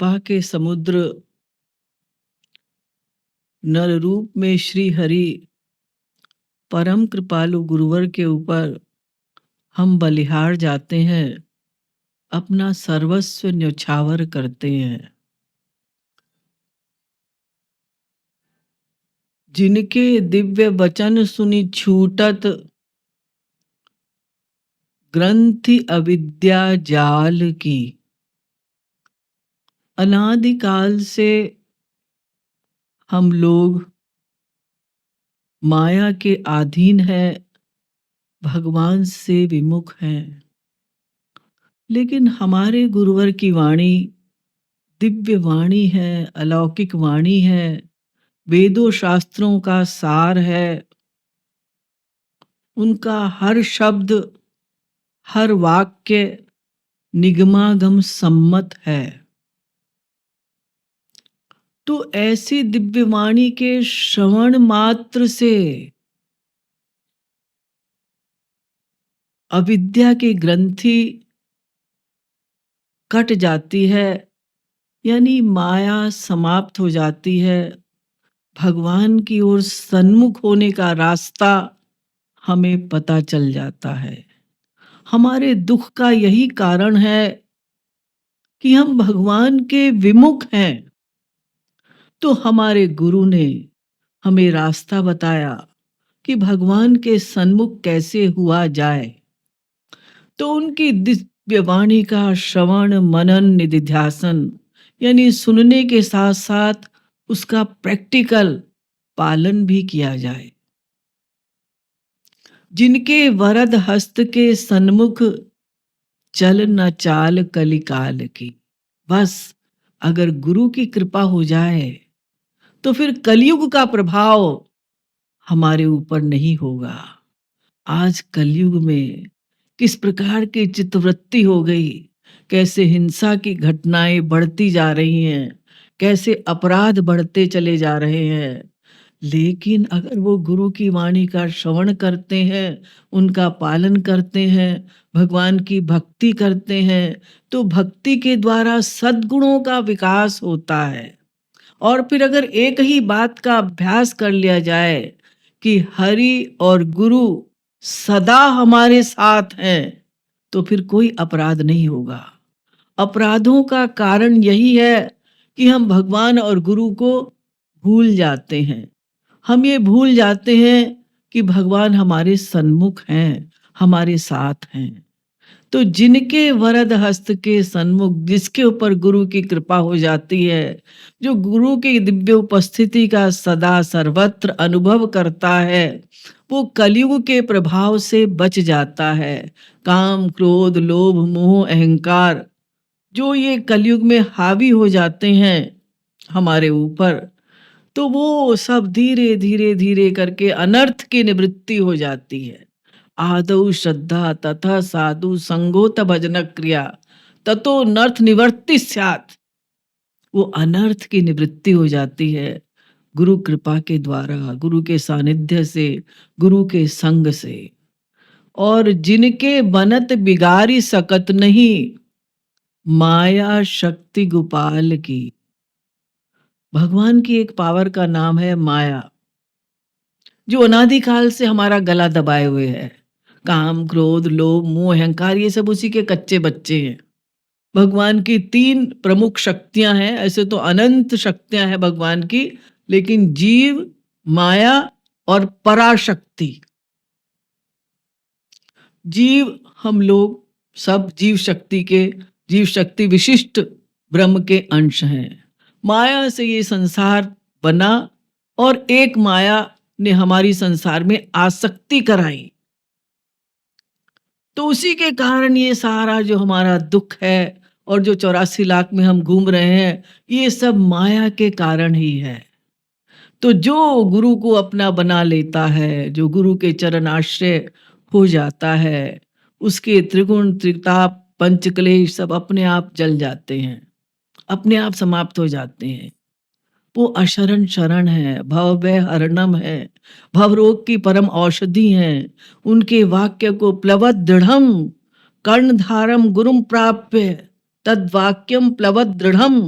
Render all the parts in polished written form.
कृपा के समुद्र नर रूप में श्री हरि परम कृपालु गुरुवर के ऊपर हम बलिहार जाते हैं, अपना सर्वस्व न्यौछावर करते हैं। जिनके दिव्य वचन सुनि छूटत ग्रंथि अविद्या जाल की। अनादिकाल से हम लोग माया के अधीन हैं, भगवान से विमुख हैं। लेकिन हमारे गुरुवर की वाणी दिव्य वाणी है, अलौकिक वाणी है, वेदों शास्त्रों का सार है। उनका हर शब्द, हर वाक्य निगमागम सम्मत है। तो ऐसी दिव्य वाणी के श्रवण मात्र से अविद्या की ग्रंथि कट जाती है, यानी माया समाप्त हो जाती है। भगवान की ओर सन्मुख होने का रास्ता हमें पता चल जाता है। हमारे दुख का यही कारण है कि हम भगवान के विमुख हैं। तो हमारे गुरु ने हमें रास्ता बताया कि भगवान के सन्मुख कैसे हुआ जाए। तो उनकी दिव्य वाणी का श्रवण मनन निधिध्यासन, यानी सुनने के साथ साथ उसका प्रैक्टिकल पालन भी किया जाए। जिनके वरद हस्त के सन्मुख चल न चाल कलिकाल की। बस अगर गुरु की कृपा हो जाए तो फिर कलयुग का प्रभाव हमारे ऊपर नहीं होगा। आज कलयुग में किस प्रकार की चित्तवृत्ति हो गई, कैसे हिंसा की घटनाएं बढ़ती जा रही हैं, कैसे अपराध बढ़ते चले जा रहे हैं। लेकिन अगर वो गुरु की वाणी का श्रवण करते हैं, उनका पालन करते हैं, भगवान की भक्ति करते हैं, तो भक्ति के द्वारा सद्गुणों का विकास होता है। और फिर अगर एक ही बात का अभ्यास कर लिया जाए कि हरि और गुरु सदा हमारे साथ हैं, तो फिर कोई अपराध नहीं होगा। अपराधों का कारण यही है कि हम भगवान और गुरु को भूल जाते हैं। हम ये भूल जाते हैं कि भगवान हमारे सन्मुख हैं, हमारे साथ हैं। तो जिनके वरद हस्त के सन्मुख, जिसके ऊपर गुरु की कृपा हो जाती है, जो गुरु की दिव्य उपस्थिति का सदा सर्वत्र अनुभव करता है, वो कलयुग के प्रभाव से बच जाता है। काम क्रोध लोभ मोह अहंकार जो ये कलयुग में हावी हो जाते हैं हमारे ऊपर, तो वो सब धीरे धीरे धीरे करके अनर्थ की निवृत्ति हो जाती है। आदौ श्रद्धा तथा साधु संगोत भजन क्रिया ततो नर्थ निवर्ति स्यात्। वो अनर्थ की निवृत्ति हो जाती है गुरु कृपा के द्वारा, गुरु के सानिध्य से, गुरु के संग से। और जिनके बनत बिगारी सकत नहीं, माया शक्ति गोपाल की। भगवान की एक पावर का नाम है माया, जो अनादिकाल से हमारा गला दबाए हुए है। काम क्रोध लोभ मोह अहंकार ये सब उसी के कच्चे बच्चे हैं। भगवान की 3 प्रमुख शक्तियां हैं। ऐसे तो अनंत शक्तियां हैं भगवान की, लेकिन जीव, माया और पराशक्ति। जीव हम लोग सब जीव शक्ति विशिष्ट ब्रह्म के अंश हैं। माया से ये संसार बना और एक माया ने हमारी संसार में आसक्ति कराई। तो उसी के कारण ये सारा जो हमारा दुख है और जो 84 लाख में हम घूम रहे हैं, ये सब माया के कारण ही है। तो जो गुरु को अपना बना लेता है, जो गुरु के चरण आश्रय हो जाता है, उसके त्रिगुण त्रिताप पंचक्लेश सब अपने आप जल जाते हैं, अपने आप समाप्त हो जाते हैं। वो अशरण शरण है, भव भय हरणम है, भव रोग की परम औषधि हैं। उनके वाक्य को प्लवत दृढ़म कर्णधारम गुरुम प्राप्य तद वाक्यम प्लवत दृढ़म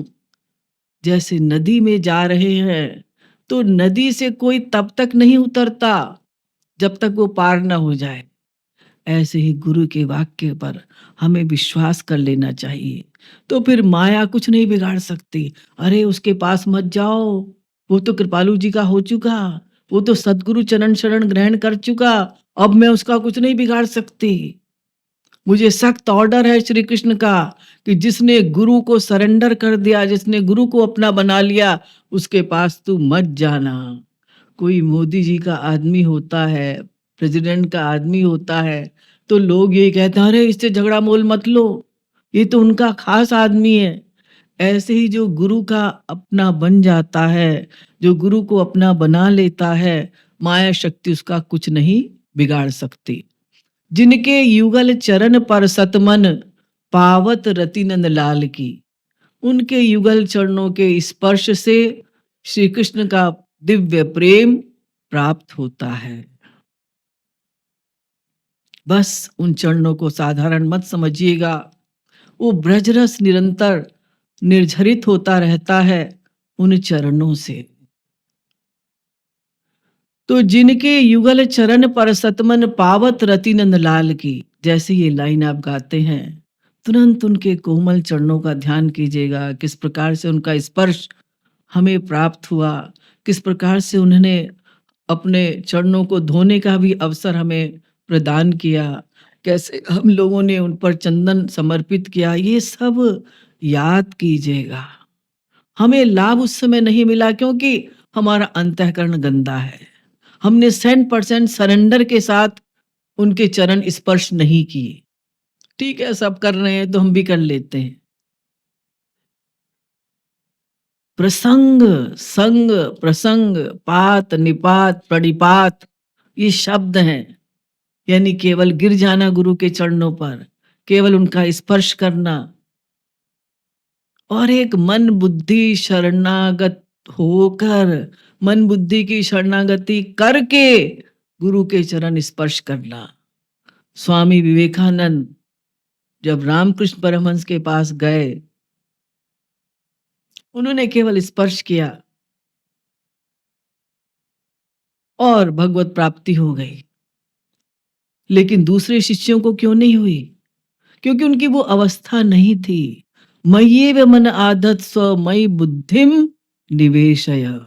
जैसे नदी में जा रहे हैं, तो नदी से कोई तब तक नहीं उतरता जब तक वो पार ना हो जाए। ऐसे ही गुरु के वाक्य पर हमें विश्वास कर लेना चाहिए। तो फिर माया कुछ नहीं बिगाड़ सकती। अरे उसके पास मत जाओ, वो तो कृपालु जी का हो चुका, वो तो सद्गुरु चरण शरण ग्रहण कर चुका, अब मैं उसका कुछ नहीं बिगाड़ सकती। मुझे सख्त ऑर्डर है श्री कृष्ण का कि जिसने गुरु को सरेंडर कर दिया, जिसने गुरु को अपना बना लिया, उसके पास तू मत जाना। कोई मोदी जी का आदमी होता है, प्रेसिडेंट का आदमी होता है, तो लोग यही कहते हैं, अरे इससे झगड़ा मोल मत लो, ये तो उनका खास आदमी है। ऐसे ही जो गुरु का अपना बन जाता है, जो गुरु को अपना बना लेता है, माया शक्ति उसका कुछ नहीं बिगाड़ सकती। जिनके युगल चरण पर सतमन पावत रतिनंद लाल की, उनके युगल चरणों के स्पर्श से श्री कृष्ण का दिव्य प्रेम प्राप्त होता है। बस उन चरणों को साधारण मत समझिएगा, वो ब्रजरस निरंतर निर्झरित होता रहता है उन चरणों से। तो जिनके युगल चरण पर सतमन पावत रतिनंद लाल की, जैसे ये लाइन आप गाते हैं, तुरंत उनके कोमल चरणों का ध्यान कीजिएगा, किस प्रकार से उनका स्पर्श हमें प्राप्त हुआ, किस प्रकार से उन्होंने अपने चरणों को धोने का भी अवसर हमें प्रदान किया, कैसे हम लोगों ने उन पर चंदन समर्पित किया, ये सब याद कीजिएगा। हमें लाभ उस समय नहीं मिला क्योंकि हमारा अंतःकरण गंदा है। हमने 100% सरेंडर के साथ उनके चरण स्पर्श नहीं किए। ठीक है, सब कर रहे हैं तो हम भी कर लेते हैं। प्रसंग, संग, प्रसंग, पात, निपात, प्रणिपात, ये शब्द हैं। यानी केवल गिर जाना गुरु के चरणों पर, केवल उनका स्पर्श करना, और एक मन बुद्धि शरणागत होकर, मन बुद्धि की शरणागति करके गुरु के चरण स्पर्श करना। स्वामी विवेकानंद जब रामकृष्ण परमहंस के पास गए, उन्होंने केवल स्पर्श किया और भगवत प्राप्ति हो गई। लेकिन दूसरे शिष्यों को क्यों नहीं हुई? क्योंकि उनकी वो अवस्था नहीं थी। मय्येव मन आदत स्व मयि बुद्धिम निवेशय।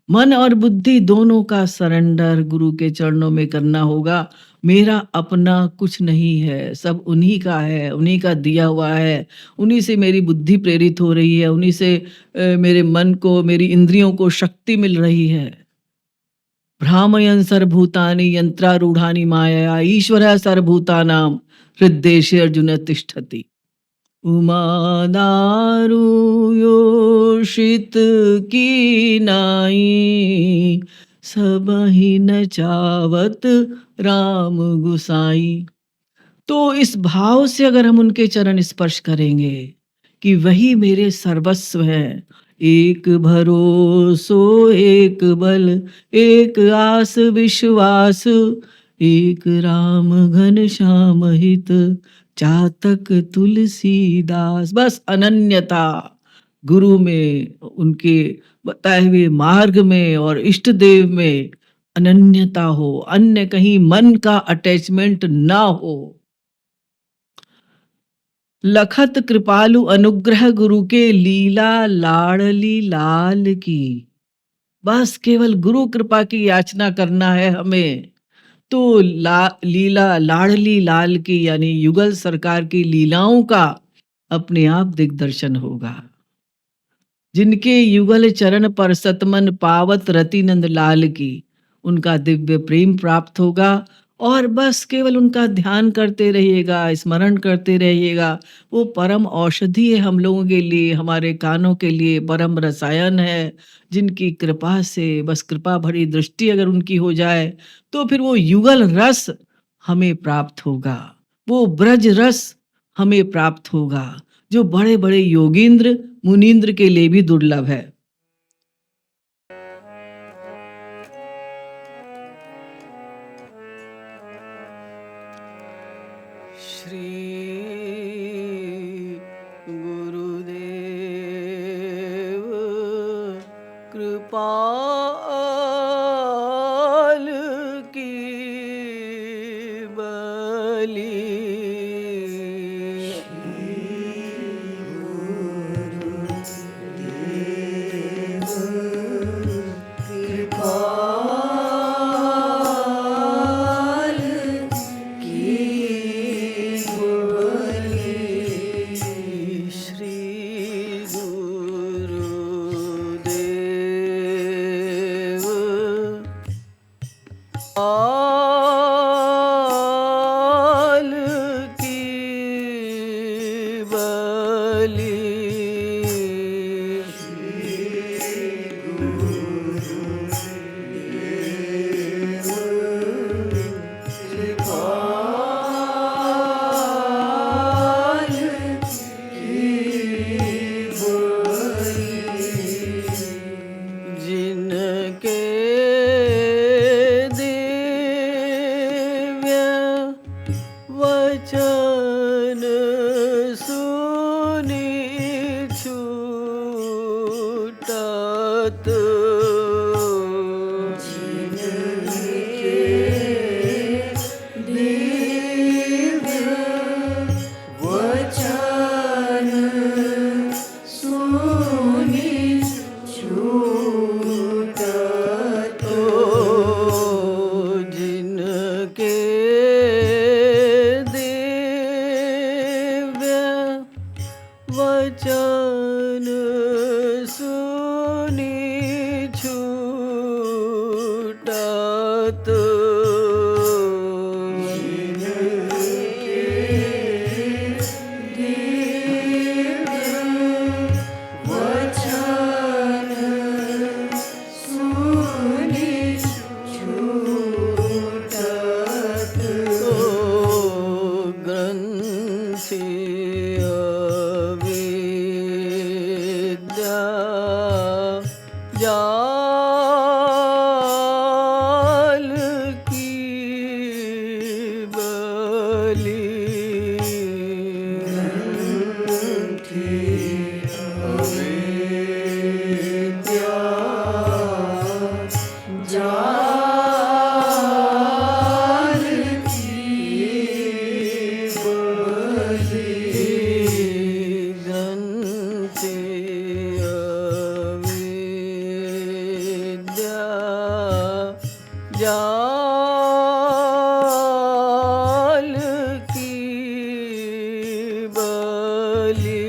मन और बुद्धि दोनों का सरेंडर गुरु के चरणों में करना होगा। मेरा अपना कुछ नहीं है, सब उन्हीं का है, उन्हीं का दिया हुआ है। उन्हीं से मेरी बुद्धि प्रेरित हो रही है, उन्हीं से मेरे मन को, मेरी इंद्रियों को शक्ति मिल रही है। भ्रामयन् सर्वभूतानि यंत्रारूढ़ानि मायया ईश्वरः सर्वभूतानां हृद्देशे अर्जुन तिष्ठति। उमादारुयोषित की नाई, सबहि न चावत राम गुसाई। तो इस भाव से अगर हम उनके चरण स्पर्श करेंगे कि वही मेरे सर्वस्व हैं, एक भरोसो एक बल, एक आस विश्वास, एक राम घन श्याम हित, चातक तुलसीदास। बस अनन्यता गुरु में, उनके बताए हुए मार्ग में और इष्ट देव में अनन्यता हो, अन्य कहीं मन का अटैचमेंट ना हो। लखत कृपालु अनुग्रह गुरु के लीला लाडली लाल की। बस केवल गुरु कृपा की याचना करना है हमें, तो लीला लाडली लाल की यानी युगल सरकार की लीलाओं का अपने आप दिग्दर्शन होगा। जिनके युगल चरण पर सतमन पावत रतिनंद लाल की, उनका दिव्य प्रेम प्राप्त होगा। और बस केवल उनका ध्यान करते रहिएगा, स्मरण करते रहिएगा। वो परम औषधि है हम लोगों के लिए, हमारे कानों के लिए परम रसायन है। जिनकी कृपा से, बस कृपा भरी दृष्टि अगर उनकी हो जाए, तो फिर वो युगल रस हमें प्राप्त होगा, वो ब्रज रस हमें प्राप्त होगा, जो बड़े बड़े योगींद्र मुनींद्र के लिए भी दुर्लभ है। श्री गुरुदेव की बलि। जिनके दिव्य वचन सुनी छूटत, जिनके दिव्य वचन सुनी छूटत, ग्रंथि अविद्या जाल की बलि। ग्रंथि अविद्या जाल की बलि।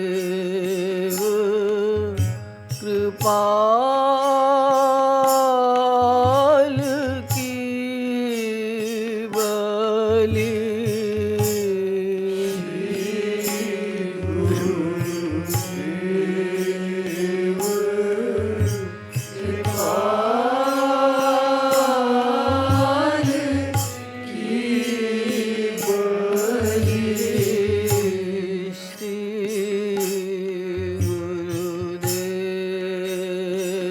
गुरुदेव कृपाल की बलि। श्री गुरुदेव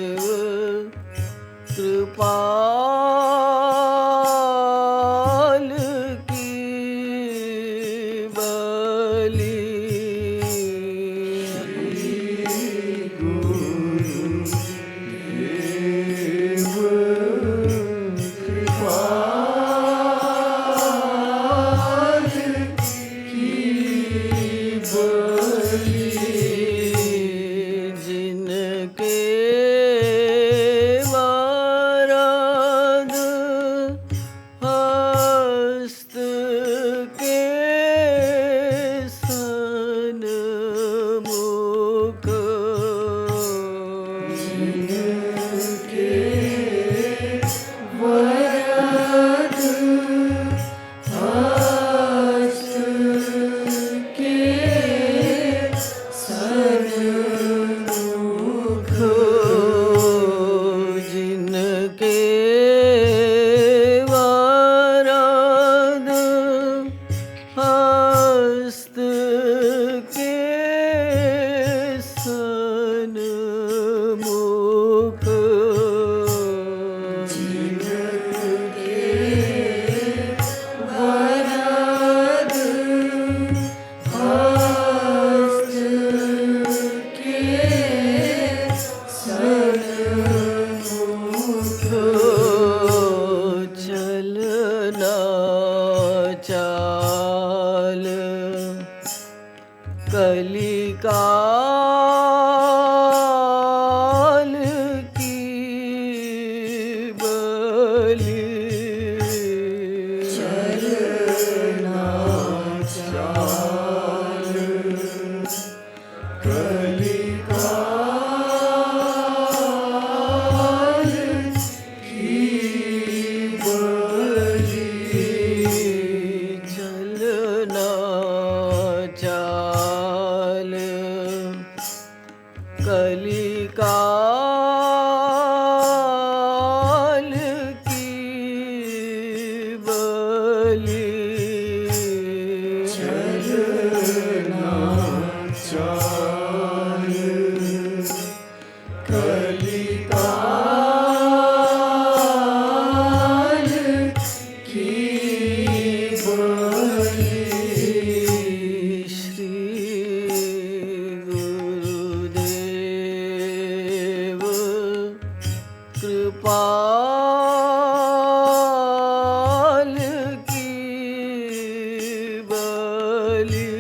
चलना चाल कलिकाल की बलि चलना चाल कलिकाल की बलि। श्री गुरुदेव कृपाल की बलि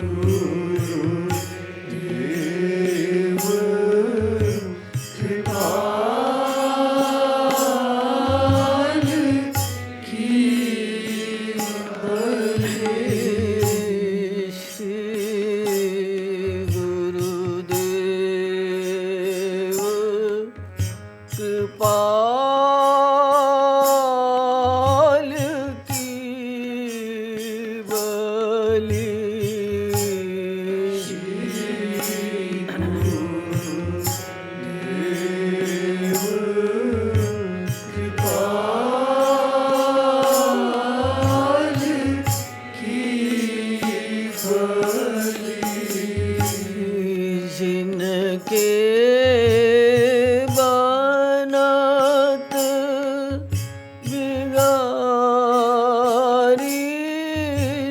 गुरुदेव कृपाल की बलि। श्री गुरुदेव कृपाल की बलि कृपाल की बलि। जिनके बनत बिगारी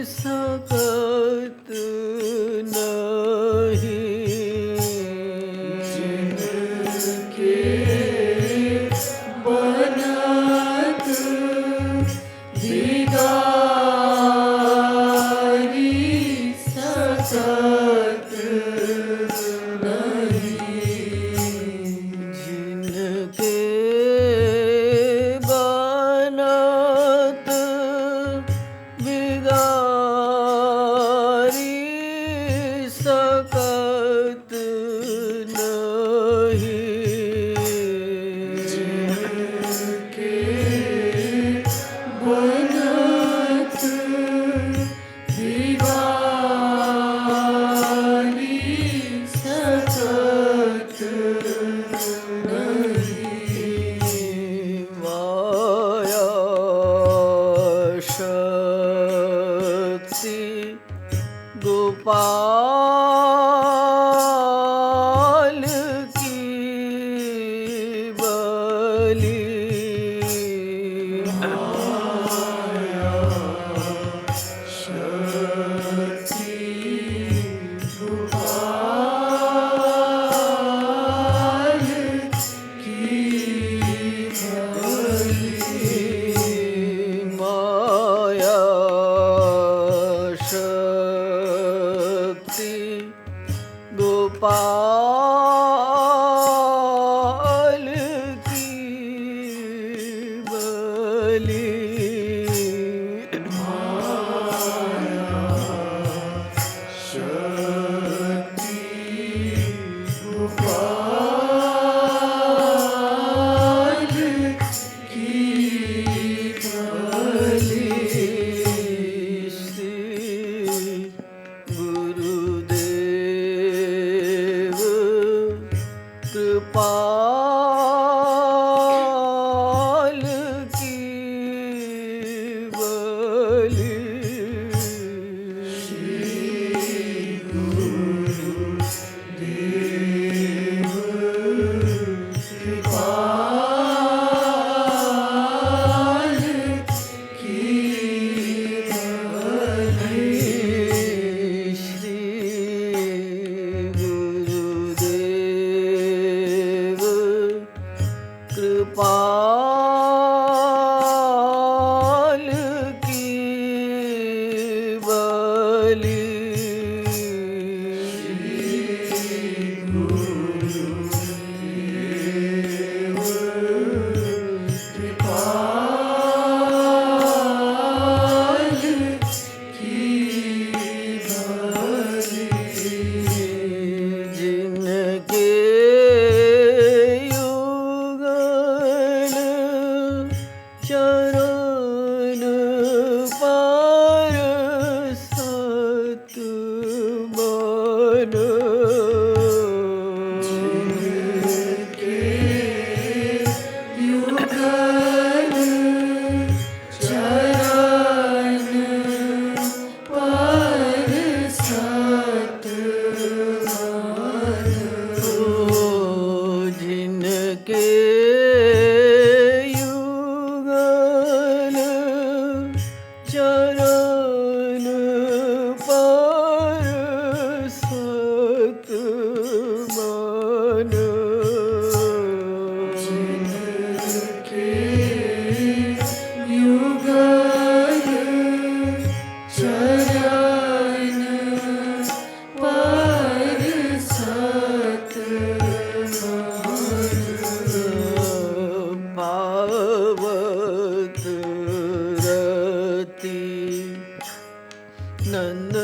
सकत नहीं। जिनके बनत बिगारी सकत नहीं। जिनके बनत बिगारी सकत नहीं। जिनके बनत बिगारी सकत नहीं। माया शक्ति गोपाल की बलि शक्ति गोपाल की बलि। माया शक्ति गोपाल की बलि शक्ति गोपाल की बलि। श्री गुरुदेव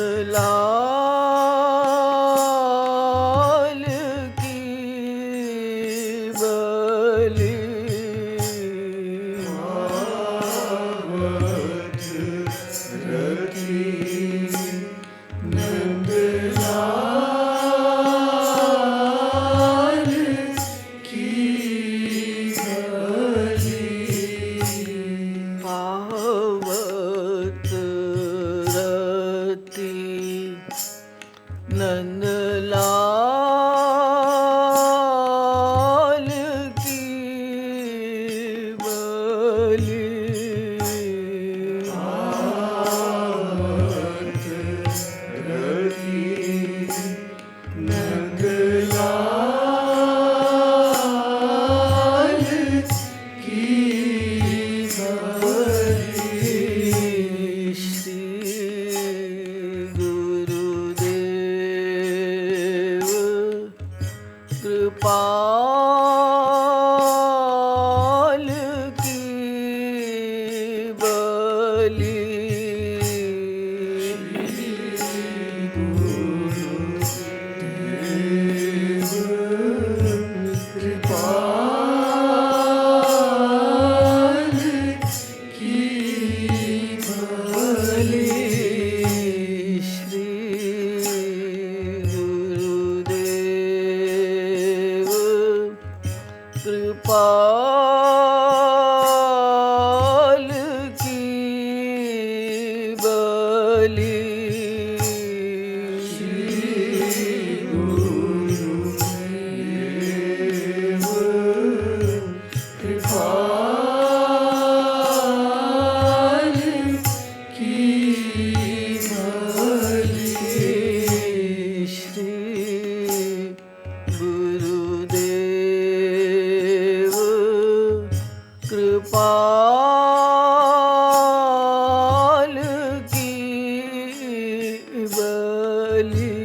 लाल की बलि। भागवत रति नंद लाल की बलि। भागवत रति नंद लाल की बलि। भागवत रति नंद लाल की बलि। श्री गुरुदेव कृपाल की बलि। कृपाल की बलि। श्री गुरुदेव कृपाल की बलि। कृपाल की बलि। श्री गुरुदेव कृपाल की बलि।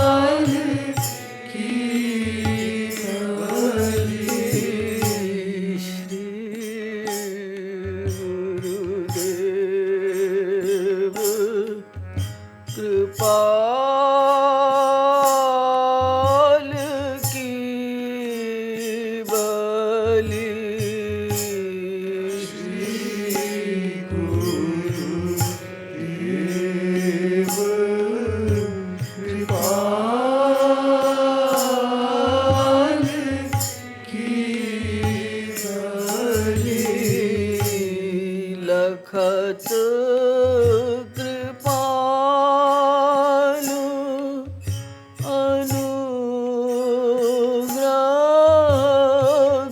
कृपाल की बलि। श्री गुरुदेव कृपाल की बलि। कृपाल की बलि। लखत कृपालु अनुग्रह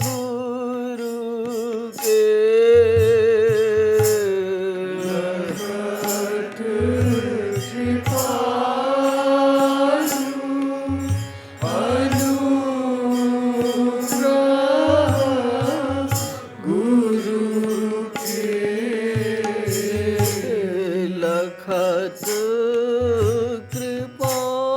गुरु के। लखत कृपालु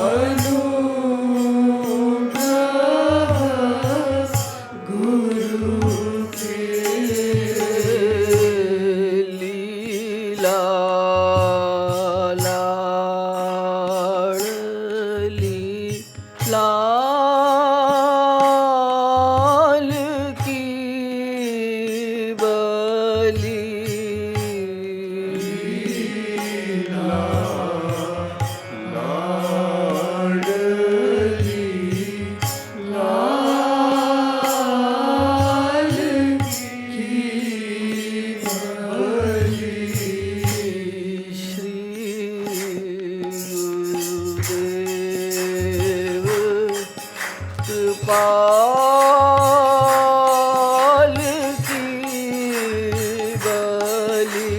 अनुग्रह गुरु के। लीला लाडली लाल की बलि। कृपाल की बलि।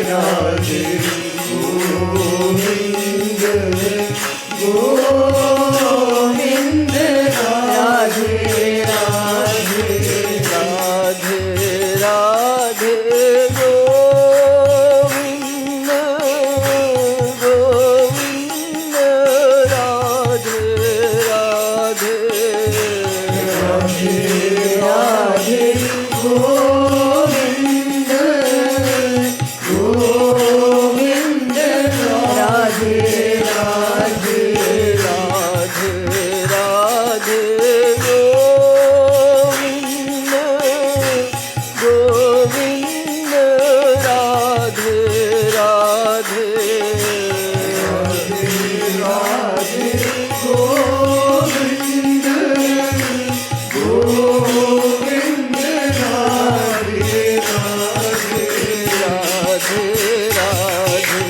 राधे गोविंद गोविंद राधे राधे राधे राधे गोविंद गोविंद राधे राधे राधे राधे गोविंद गोविंद राधे राधे राधे राधे गोविंद गोविंद राधे राधे राधे गोविंद गोविंद राधे राधे राधे राधे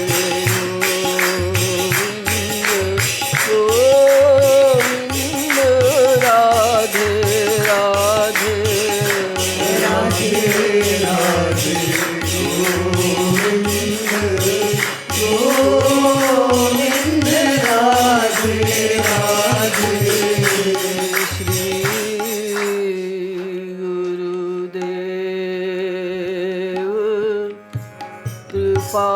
गोविंद राधे राधे राधे राधे गोविंद गोविंद राधे राधे श्री गुरुदेव कृपा